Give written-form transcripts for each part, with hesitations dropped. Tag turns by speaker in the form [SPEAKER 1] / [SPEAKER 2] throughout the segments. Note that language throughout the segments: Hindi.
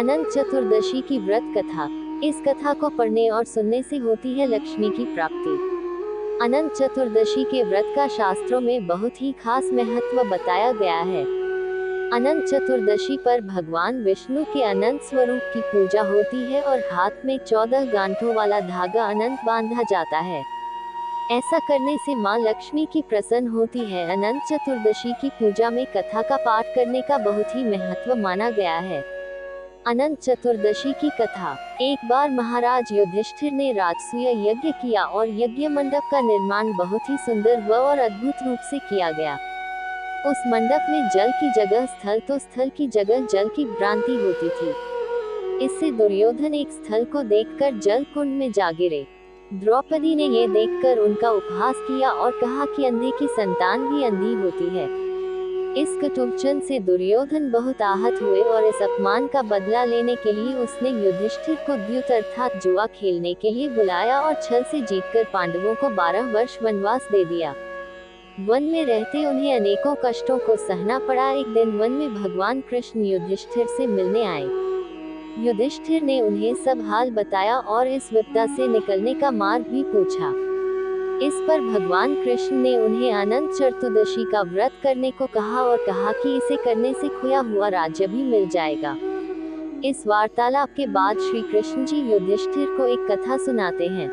[SPEAKER 1] अनंत चतुर्दशी की व्रत कथा। इस कथा को पढ़ने और सुनने से होती है लक्ष्मी की प्राप्ति। अनंत चतुर्दशी के व्रत का शास्त्रों में बहुत ही खास महत्व बताया गया है। अनंत चतुर्दशी पर भगवान विष्णु के अनंत स्वरूप की पूजा होती है और हाथ में 14 गांठों वाला धागा अनंत बांधा जाता है। ऐसा करने से मां लक्ष्मी की प्रसन्न होती है। अनंत चतुर्दशी की पूजा में कथा का पाठ करने का बहुत ही महत्व माना गया है। अनंत चतुर्दशी की कथा। एक बार महाराज युधिष्ठिर ने राजसूय यज्ञ किया और यज्ञ मंडप का निर्माण बहुत ही सुंदर व और अद्भुत रूप से किया गया। उस मंडप में जल की जगह स्थल तो स्थल की जगह जल की भ्रांति होती थी। इससे दुर्योधन एक स्थल को देखकर जल कुंड में जा गिरे। द्रौपदी ने ये देखकर उनका उपहास किया और कहा कि अंधे की संतान भी अंधी होती है। इस कटुवचन से दुर्योधन बहुत आहत हुए और इस अपमान का बदला लेने के लिए उसने युधिष्ठिर को द्यूत अर्थात जुआ खेलने के लिए बुलाया और छल से जीतकर पांडवों को 12 वर्ष वनवास दे दिया। वन में रहते उन्हें अनेकों कष्टों को सहना पड़ा। एक दिन वन में भगवान कृष्ण युधिष्ठिर से मिलने आए। युधिष्ठिर ने उन्हें सब हाल बताया और इस विपदा से निकलने का मार्ग भी पूछा। इस पर भगवान कृष्ण ने उन्हें अनंत चतुर्दशी का व्रत करने को कहा और कहा कि इसे करने से खोया हुआ राज्य भी मिल जाएगा। इस वार्तालाप के बाद श्री कृष्ण जी युधिष्ठिर को एक कथा सुनाते हैं।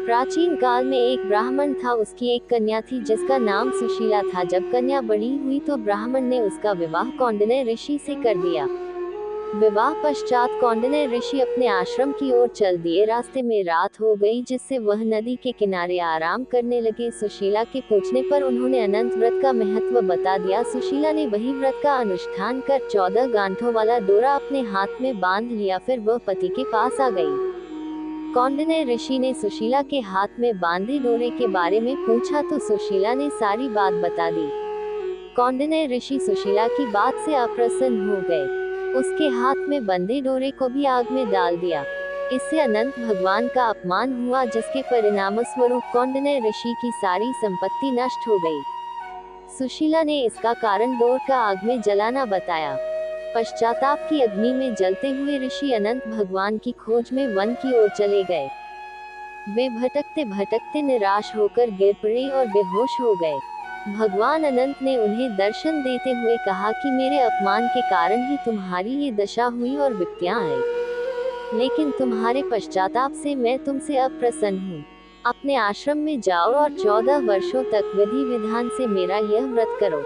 [SPEAKER 1] प्राचीन काल में एक ब्राह्मण था, उसकी एक कन्या थी जिसका नाम सुशीला था। जब कन्या बड़ी हुई तो ब्राह्मण ने उसका विवाह कौंडिन्य ऋषि से कर दिया। विवाह पश्चात कौंडिन्य ऋषि अपने आश्रम की ओर चल दिए। रास्ते में रात हो गई जिससे वह नदी के किनारे आराम करने लगे। सुशीला के पूछने पर उन्होंने अनंत व्रत का महत्व बता दिया। सुशीला ने वही व्रत का अनुष्ठान कर 14 गांठों वाला डोरा अपने हाथ में बांध लिया। फिर वह पति के पास आ गई। कौंडिन्य ऋषि ने सुशीला के हाथ में बांधे डोरे के बारे में पूछा तो सुशीला ने सारी बात बता दी। कौंडिन्य ऋषि सुशीला की बात से अप्रसन्न हो गए। उसके हाथ में बंधे डोरे को भी आग में डाल दिया। इससे अनंत भगवान का अपमान हुआ, जिसके परिणाम स्वरूप कौंडिन्य ऋषि की सारी संपत्ति नष्ट हो गई। सुशीला ने इसका कारण डोर का आग में जलाना बताया। पश्चाताप की अग्नि में जलते हुए ऋषि अनंत भगवान की खोज में वन की ओर चले गए। वे भटकते भटकते निराश होकर गिर पड़े और बेहोश हो गए। भगवान अनंत ने उन्हें दर्शन देते हुए कहा कि मेरे अपमान के कारण ही तुम्हारी ये दशा हुई और विपत्तियां आई, लेकिन तुम्हारे पश्चाताप से मैं तुमसे अप्रसन्न हूँ। अपने आश्रम में जाओ और 14 वर्षों तक विधि विधान से मेरा यह व्रत करो।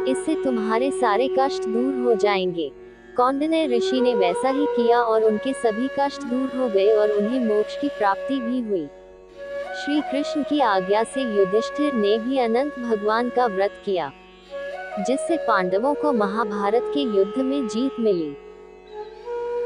[SPEAKER 1] इससे तुम्हारे सारे कष्ट दूर हो जाएंगे। कौंडिन्य ऋषि ने वैसा ही किया और उनके सभी कष्ट दूर हो गए और उन्हें मोक्ष की प्राप्ति भी हुई। श्री कृष्ण की आज्ञा से युधिष्ठिर ने भी अनंत भगवान का व्रत किया, जिससे पांडवों को महाभारत के युद्ध में जीत मिली।